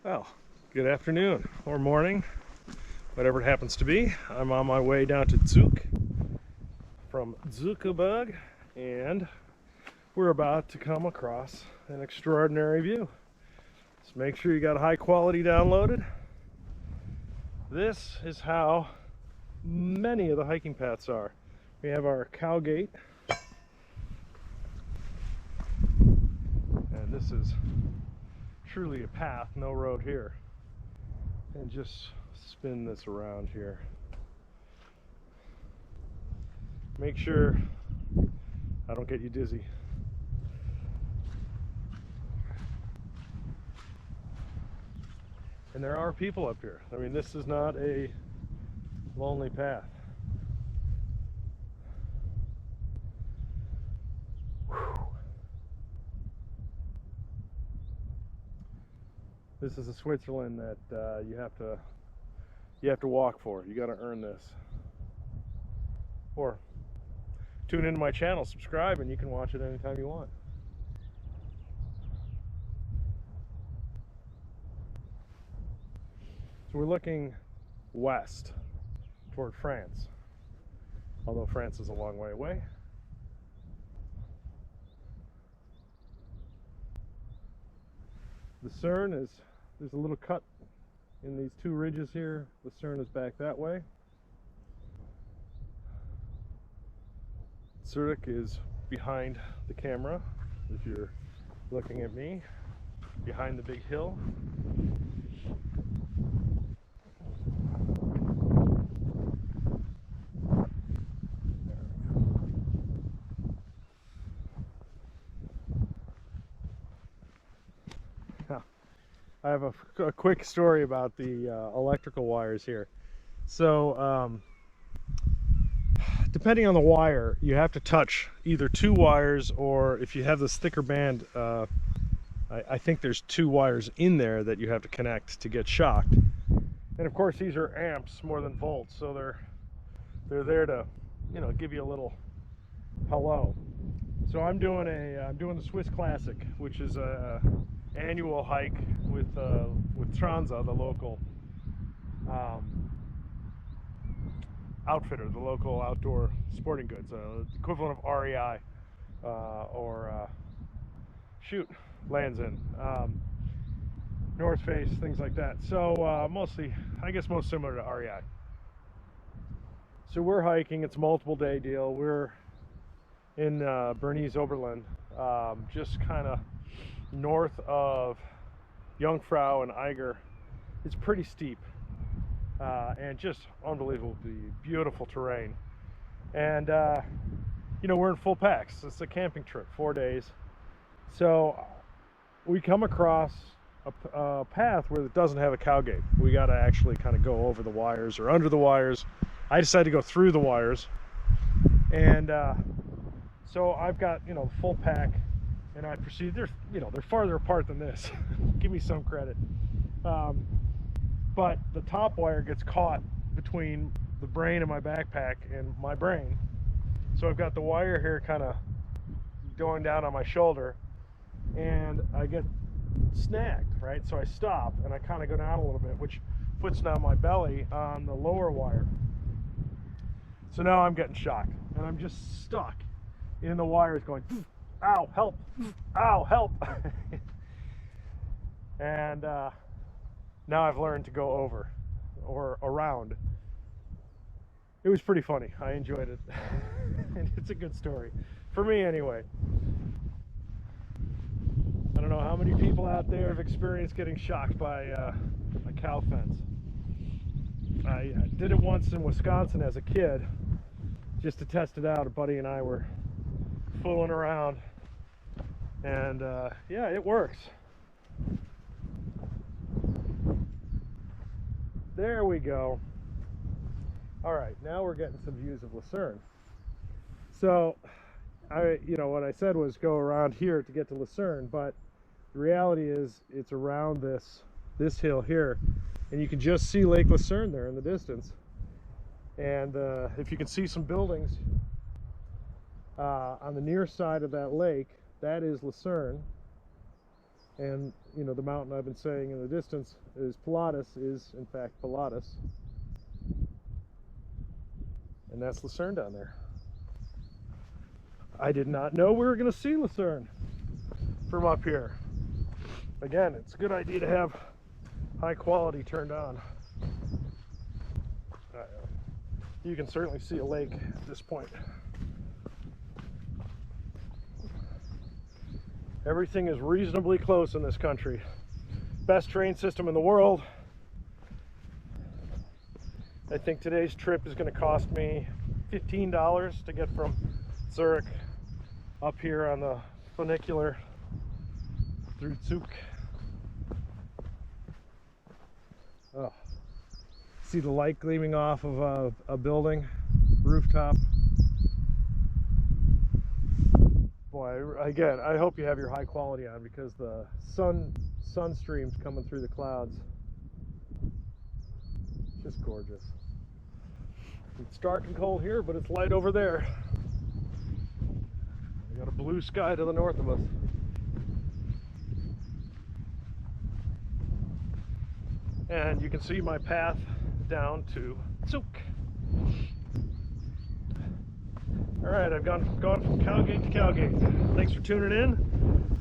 Well, good afternoon or morning, whatever it happens to be. I'm on my way down to Zug from Zugerberg, and we're about to come across an extraordinary view. So make sure you got high quality downloaded. This is how many of the hiking paths are. We have our cow gate, and this is truly a path, no road here. And just spin this around here. Make sure I don't get you dizzy. And there are people up here. I mean, this is not a lonely path. This is a Switzerland that you have to walk for. You got to earn this. Or tune into my channel, subscribe, and you can watch it anytime you want. So we're looking west toward France, although France is a long way away. The Cern is, there's a little cut in these two ridges here. The Cern is back that way. Zurich is behind the camera, if you're looking at me, behind the big hill. I have a quick story about the electrical wires here. So depending on the wire, you have to touch either two wires, or if you have this thicker band, I think there's two wires in there that you have to connect to get shocked. And of course these are amps more than volts, so they're there to, you know, give you a little hello. So I'm doing the Swiss Classic, which is a annual hike with Transa, the local outfitter, the local outdoor sporting goods, equivalent of REI or Lands End, North Face, things like that. So mostly, I guess, most similar to REI. So we're hiking. It's a multiple day deal. We're in Bernese Oberland, just kind of north of Jungfrau and Eiger. It's pretty steep and just unbelievably beautiful terrain. And you know, we're in full packs. It's a camping trip, 4 days. So we come across a path where it doesn't have a cow gate. We got to actually kind of go over the wires or under the wires. I decided to go through the wires, and so I've got, you know, full pack. And I proceed. They're farther apart than this. Give me some credit. But the top wire gets caught between the brain of my backpack and my brain. So I've got the wire here kind of going down on my shoulder, and I get snagged, right? So I stop and I kind of go down a little bit, which puts down my belly on the lower wire. So now I'm getting shocked, and I'm just stuck in the wires going, ow, help, ow, help. And now I've learned to go over or around. It was pretty funny. I enjoyed it. And it's a good story for me anyway. I don't know how many people out there have experienced getting shocked by a cow fence. I did it once in Wisconsin as a kid, just to test it out. A buddy and I were fooling around, and yeah, it works. There we go. All right, now we're getting some views of Lucerne. So what I said was go around here to get to Lucerne, but the reality is it's around this hill here, and you can just see Lake Lucerne there in the distance. And if you can see some buildings on the near side of that lake, that is Lucerne. And you know, the mountain I've been saying in the distance is Pilatus, is in fact Pilatus. And that's Lucerne down there. I did not know we were going to see Lucerne from up here. Again, it's a good idea to have high quality turned on. You can certainly see a lake at this point. Everything is reasonably close in this country. Best train system in the world. I think today's trip is going to cost me $15 to get from Zurich up here on the funicular through Zug. Oh. See the light gleaming off of a building rooftop. Boy, again, I hope you have your high quality on, because the sun streams coming through the clouds. Just gorgeous. It's dark and cold here, but it's light over there. We got a blue sky to the north of us. And you can see my path down to Zug. All right, I've gone from Cowgate to Cowgate. Thanks for tuning in.